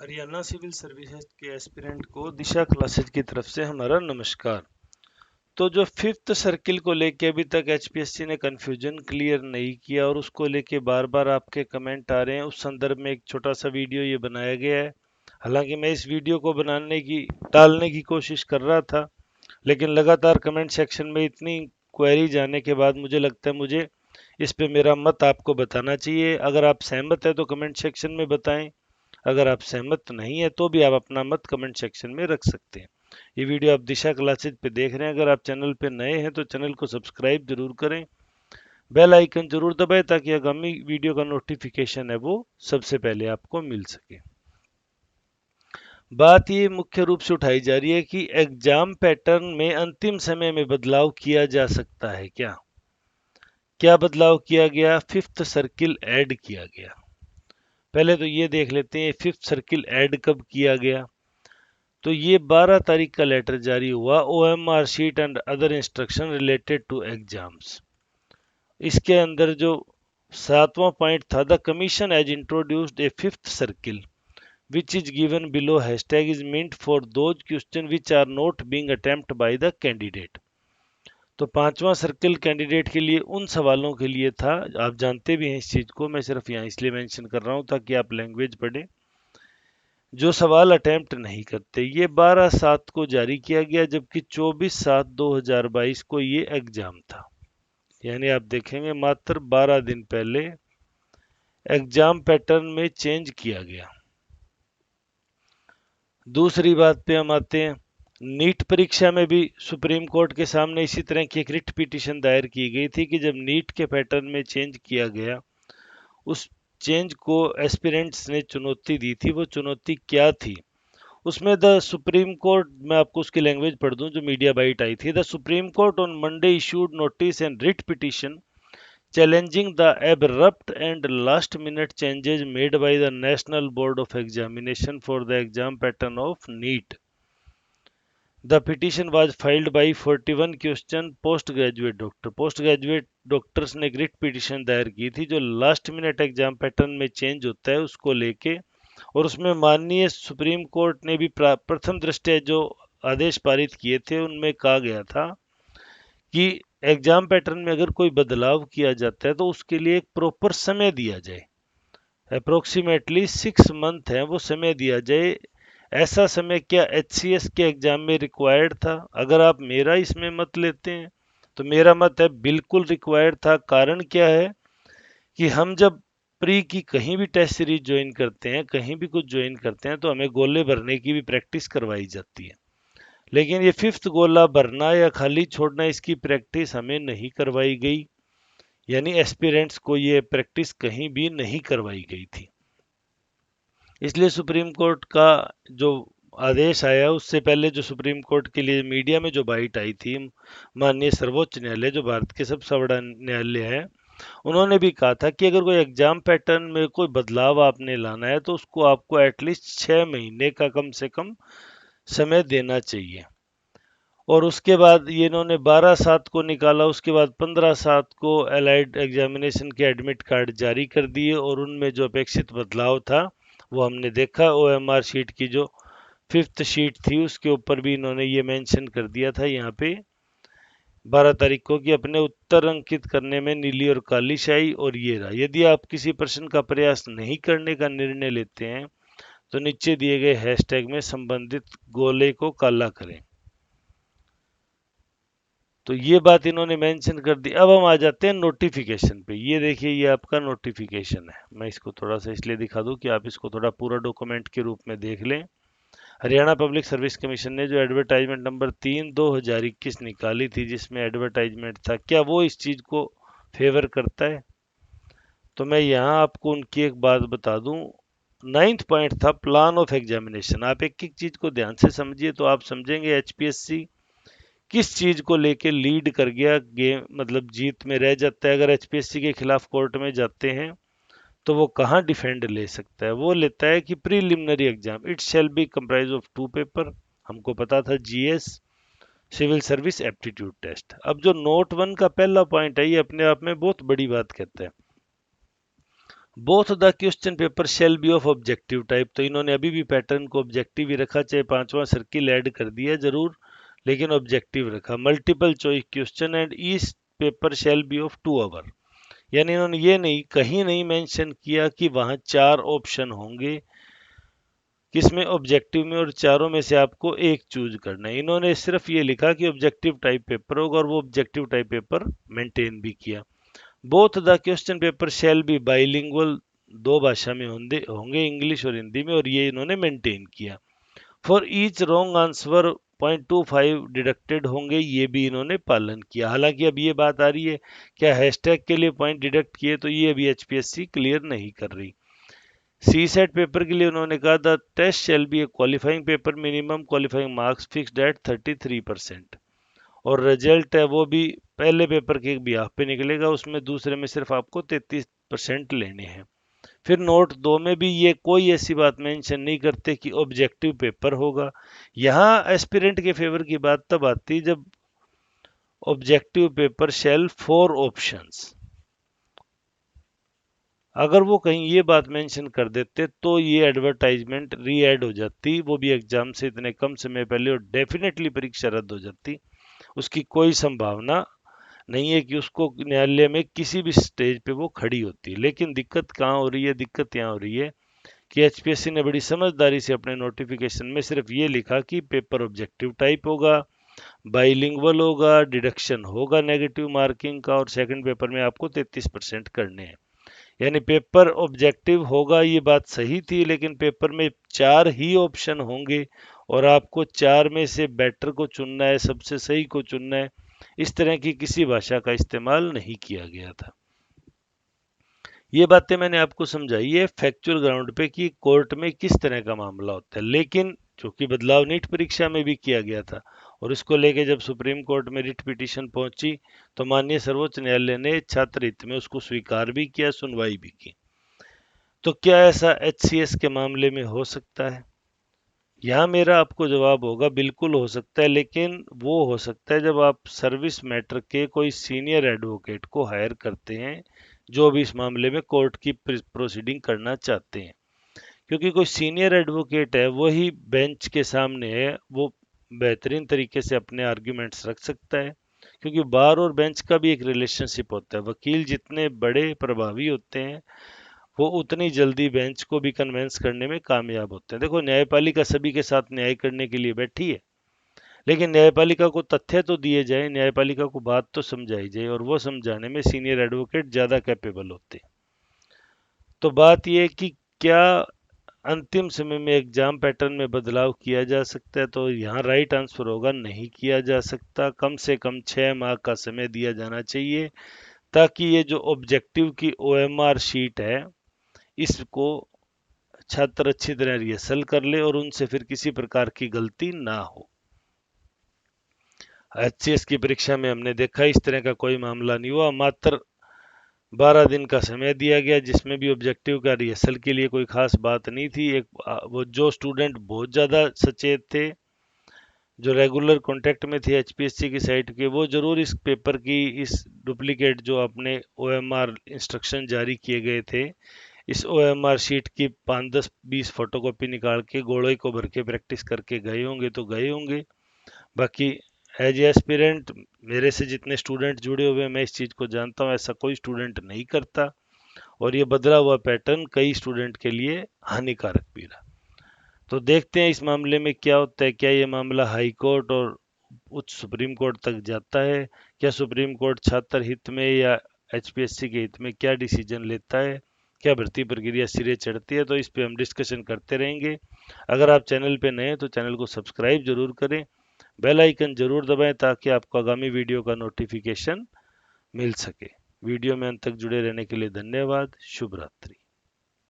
Haryana civil services के aspirant को दिशा classes की तरफ से हमारा नमस्कार। तो जो फिफ्थ सर्किल को लेके अभी तक एचपीएससी ने कंफ्यूजन क्लियर नहीं किया और उसको लेके बार बार आपके कमेंट आ रहे हैं, उस संदर्भ में एक छोटा सा वीडियो ये बनाया गया है। हालांकि मैं इस वीडियो को डालने की कोशिश कर रहा था, लेकिन लगातार कमेंट सेक्शन में इतनी क्वेरी जाने के बाद मुझे लगता है मुझे इस पे मेरा मत आपको बताना चाहिए। अगर आप सहमत है तो कमेंट सेक्शन में बताएं, अगर आप सहमत नहीं है तो भी आप अपना मत कमेंट सेक्शन में रख सकते हैं। ये वीडियो आप दिशा क्लासेज पे देख रहे हैं, अगर आप चैनल पे नए हैं तो चैनल को सब्सक्राइब जरूर करें, बेल आइकन जरूर दबाएं ताकि आगामी वीडियो का नोटिफिकेशन है वो सबसे पहले आपको मिल सके। बात ये मुख्य रूप से उठाई जा रही है कि एग्जाम पैटर्न में अंतिम समय में बदलाव किया जा सकता है क्या। क्या बदलाव किया गया? फिफ्थ सर्किल ऐड किया गया। पहले तो ये देख लेते हैं फिफ्थ सर्किल ऐड कब किया गया। तो ये 12 तारीख का लेटर जारी हुआ, OMR sheet and other instruction related to exams. इसके अंदर जो 7वां पॉइंट था, the commission has introduced a fifth circle which is given below hashtag is meant for those questions which are not being attempted by the candidate। तो पांचवा circle candidate के लिए उन सवालों के लिए था, आप जानते भी हैं इस चीज को, मैं सिर्फ यहाँ इसलिए मेंशन कर रहा हूँ ताकि आप लैंग्वेज पढ़ें, जो सवाल अटेम्प्ट नहीं करते। ये 12/7 को जारी किया गया, जबकि 24/7/2022 को ये एग्जाम था। यानी आप देखेंगे मात्र 12 दिन पहले एग्जाम पैटर्न में चेंज किया गया। दूसरी बात पे हम आते हैं, नीट परीक्षा में भी सुप्रीम कोर्ट के सामने इसी तरह की एक रिट पिटीशन दायर की गई थी कि जब नीट के पैटर्न में चेंज किया गया, उस चेंज को एस्पिरेंट्स ने चुनौती दी थी। वो चुनौती क्या थी? उसमें द सुप्रीम कोर्ट, मैं आपको उसकी लैंग्वेज पढ़ दूं जो मीडिया बाइट आई थी। The supreme court on Monday issued notice and writ petition challenging the abrupt and last minute changes made by the National Board of Examination for the exam pattern of NEET. The petition was filed by 41 question post graduate doctor. Post graduate doctors ने एक writ petition दायर की थी जो last minute exam pattern में change होता है उसको लेके, और उसमें माननीय सुप्रीम कोर्ट ने भी प्रथम दृष्टया जो आदेश पारित किए थे उनमें कहा गया था कि एग्जाम पैटर्न में अगर कोई बदलाव किया जाता है तो उसके लिए एक प्रॉपर समय दिया जाए, अप्रोक्सीमेटली 6 मंथ है वो समय दिया जाए। ऐसा समय क्या एचसीएस के एग्जाम में रिक्वायर्ड था? अगर आप मेरा इसमें मत लेते हैं तो मेरा मत है बिल्कुल रिक्वायर्ड था। कारण क्या है कि हम जब प्री की कहीं भी टेस्ट सीरीज ज्वाइन करते हैं, कहीं भी कुछ ज्वाइन करते हैं, तो हमें गोले भरने की भी प्रैक्टिस करवाई जाती है। लेकिन ये फिफ्थ गोला भरना या खाली छोड़ना, इसकी प्रैक्टिस हमें नहीं करवाई गई। यानी एस्पिरेंट्स को ये प्रैक्टिस कहीं भी नहीं करवाई गई थी। इसलिए सुप्रीम कोर्ट का जो आदेश आया, उससे पहले जो सुप्रीम कोर्ट के लिए मीडिया में जो बाइट आई थी, माननीय सर्वोच्च न्यायालय जो भारत के सबसे बड़ा न्यायालय है, उन्होंने भी कहा था कि अगर कोई एग्जाम पैटर्न में कोई बदलाव आपने लाना है तो उसको आपको एटलीस्ट 6 महीने का कम से कम समय देना चाहिए। और उसके बाद ये इन्होंने 12/7 को निकाला, उसके बाद 15/7 को एलाइड एग्जामिनेशन के एडमिट कार्ड जारी कर दिए, और उनमें जो अपेक्षित बदलाव था वो हमने देखा। ओएमआर शीट की जो फिफ्थ शीट थी उसके ऊपर भी इन्होंने ये मेंशन कर दिया था यहाँ पे 12 तारीख को कि अपने उत्तर अंकित करने में नीली और काली स्याही और ये रहा। यदि आप किसी प्रश्न का प्रयास नहीं करने का निर्णय लेते हैं तो नीचे दिए गए हैशटैग में संबंधित गोले को काला करें। तो ये बात इन्होंने मेंशन कर दी। अब हम आ जाते हैं नोटिफिकेशन पे। ये देखिए, ये आपका नोटिफिकेशन है। मैं इसको थोड़ा सा इसलिए दिखा दूं कि आप इसको थोड़ा पूरा डॉक्यूमेंट के रूप में देख लें। हरियाणा पब्लिक सर्विस कमीशन ने जो एडवर्टाइजमेंट नंबर 3/2021 निकाली थी, जिसमें एडवर्टाइजमेंट था, क्या वो इस चीज को फेवर करता है? तो मैं यहाँ आपको उनकी एक बात बता दूं। 9th पॉइंट था प्लान ऑफ एग्जामिनेशन। आप एक एक चीज को ध्यान से समझिए तो आप समझेंगे एचपीएससी किस चीज को लेके लीड कर गया, गेम मतलब जीत में रह जाता है। अगर एचपीएससी के खिलाफ कोर्ट में जाते हैं तो वो कहाँ डिफेंड ले सकता है? वो लेता है कि preliminary exam it shall be comprise of 2 paper. हमको पता था GS, civil service aptitude test. अब जो नोट 1 का पहला पॉइंट है, ये अपने आप में बहुत बड़ी बात कहता है। Both the question paper shall be of objective type, तो इन्होंने अभी भी पैटर्न को ऑब्जेक्टिव ही रखा, चाहे पांचवा सर्किल ऐड कर दिया जरूर, लेकिन ऑब्जेक्टिव रखा। Multiple choice question and each paper shall be of 2 hour, यानी इन्होंने ये नहीं, कहीं नहीं मेंशन किया कि वहां 4 ऑप्शन होंगे किसमें, ऑब्जेक्टिव में, और चारों में से आपको एक चूज करना है। इन्होंने सिर्फ ये लिखा कि ऑब्जेक्टिव टाइप पेपर होगा, और वो ऑब्जेक्टिव टाइप पेपर मेंटेन भी किया। Both the question paper shall B bilingual, 2 भाषा में होंगे, इंग्लिश और हिंदी में, और ये इन्होंने मेंटेन किया। For each wrong answer 0.25 deducted होंगे, ये भी इन्होंने पालन किया। हालांकि अब ये बात आ रही है क्या हैशटैग के लिए पॉइंट डिडक्ट किए, तो ये अभी एचपीएससी क्लियर नहीं कर रही। सी सेट पेपर के लिए उन्होंने कहा the test shall be a qualifying paper, minimum qualifying marks fixed at 33%, और रिजल्ट है वो भी पहले पेपर के बिहाफ पे निकलेगा, उसमें दूसरे में सिर्फ आपको 33% लेने हैं। फिर नोट 2 में भी ये कोई ऐसी बात मेंशन नहीं करते कि ऑब्जेक्टिव पेपर होगा। यहाँ एस्पिरेंट के फेवर की बात तब आती जब ऑब्जेक्टिव पेपर शेल 4 ऑप्शंस, अगर वो कहीं ये बात मेंशन कर देते तो ये एडवर्टाइजमेंट री एड हो जाती, वो भी एग्जाम से इतने कम समय पहले, और डेफिनेटली परीक्षा रद्द हो जाती। उसकी कोई संभावना नहीं है कि उसको न्यायालय में किसी भी स्टेज पे वो खड़ी होती। लेकिन दिक्कत कहाँ हो रही है, दिक्कत यहाँ हो रही है कि एचपीएससी ने बड़ी समझदारी से अपने नोटिफिकेशन में सिर्फ ये लिखा कि पेपर ऑब्जेक्टिव टाइप होगा, बाइलिंगुअल होगा, डिडक्शन होगा नेगेटिव मार्किंग का, और सेकंड पेपर में आपको 33% करने हैं। यानी पेपर ऑब्जेक्टिव होगा, ये बात सही थी, लेकिन पेपर में 4 ही ऑप्शन होंगे, और आपको 4 में से बेटर को चुनना है, सबसे सही को चुनना है। इस तरह की किसी भाषा का इस्तेमाल नहीं किया गया था। ये बातें मैंने आपको समझाई है फैक्चुअल ग्राउंड पे कि कोर्ट में किस तरह का मामला होता है, लेकिन चूंकि बदलाव नीट परीक्षा में भी किया गया था, और इसको लेके जब सुप्रीम कोर्ट में रिट पिटीशन पहुंची, तो माननीय सर्वोच्च न्यायालय ने छात्र हित में उसको स्वीकार भी किया, सुनवाई भी की। तो क्या ऐसा एचसीएस के मामले में हो सकता है? यहाँ मेरा आपको जवाब होगा बिल्कुल हो सकता है, लेकिन वो हो सकता है जब आप सर्विस मैटर के कोई सीनियर एडवोकेट को हायर करते हैं, जो भी इस मामले में कोर्ट की प्रोसीडिंग करना चाहते हैं। क्योंकि कोई सीनियर एडवोकेट है, वही बेंच के सामने है, वो बेहतरीन तरीके से अपने आर्ग्यूमेंट्स रख सकता है। क्योंकि बार और बेंच का भी एक रिलेशनशिप होता है, वकील जितने बड़े प्रभावी होते हैं, वो उतनी जल्दी बेंच को भी कन्वेंस करने में कामयाब होते हैं। देखो, न्यायपालिका सभी के साथ न्याय करने के लिए बैठी है, लेकिन न्यायपालिका को तथ्य तो दिए जाए, न्यायपालिका को बात तो समझाई जाए, और वो समझाने में सीनियर एडवोकेट ज़्यादा कैपेबल होते हैं। तो बात यह है कि क्या अंतिम समय में एग्जाम पैटर्न में बदलाव किया जा सकता है, तो यहाँ राइट आंसर होगा नहीं किया जा सकता। कम से कम 6 माह का समय दिया जाना चाहिए, ताकि ये जो ऑब्जेक्टिव की ओएमआर शीट है, इसको छात्र अच्छी तरह रिहर्सल कर ले, और उनसे फिर किसी प्रकार की गलती ना हो। एचसीएस की परीक्षा में हमने देखा इस तरह का कोई मामला नहीं हुआ। मात्र 12 दिन का समय दिया गया, जिसमें भी ऑब्जेक्टिव का रिहर्सल के लिए कोई खास बात नहीं थी। एक वो जो स्टूडेंट बहुत ज़्यादा सचेत थे, जो रेगुलर कांटेक्ट में थे एचपीएससी की साइट के, वो जरूर इस पेपर की इस डुप्लीकेट जो अपने ओएमआर इंस्ट्रक्शन जारी किए गए थे, इस ओएमआर शीट की 5, 10, 20 फोटोकॉपी निकाल के गोले को भर के प्रैक्टिस करके गए होंगे तो गए होंगे। बाकी एज एस्पिरेंट मेरे से जितने स्टूडेंट जुड़े हुए हैं, मैं इस चीज़ को जानता हूँ, ऐसा कोई स्टूडेंट नहीं करता, और ये बदला हुआ पैटर्न कई स्टूडेंट के लिए हानिकारक भी रहा। तो देखते हैं इस मामले में क्या होता है। क्या ये मामला हाई कोर्ट और उच्च सुप्रीम कोर्ट तक जाता है? क्या सुप्रीम कोर्ट छात्र हित में या एचपीएससी के हित में क्या डिसीजन लेता है? क्या भर्ती प्रक्रिया सिरे चढ़ती है? तो इस पे हम डिस्कशन करते रहेंगे। अगर आप चैनल पे नए हैं तो चैनल को सब्सक्राइब जरूर करें, बेल आइकन जरूर दबाएं, ताकि आपको आगामी वीडियो का नोटिफिकेशन मिल सके। वीडियो में अंत तक जुड़े रहने के लिए धन्यवाद। शुभ रात्रि।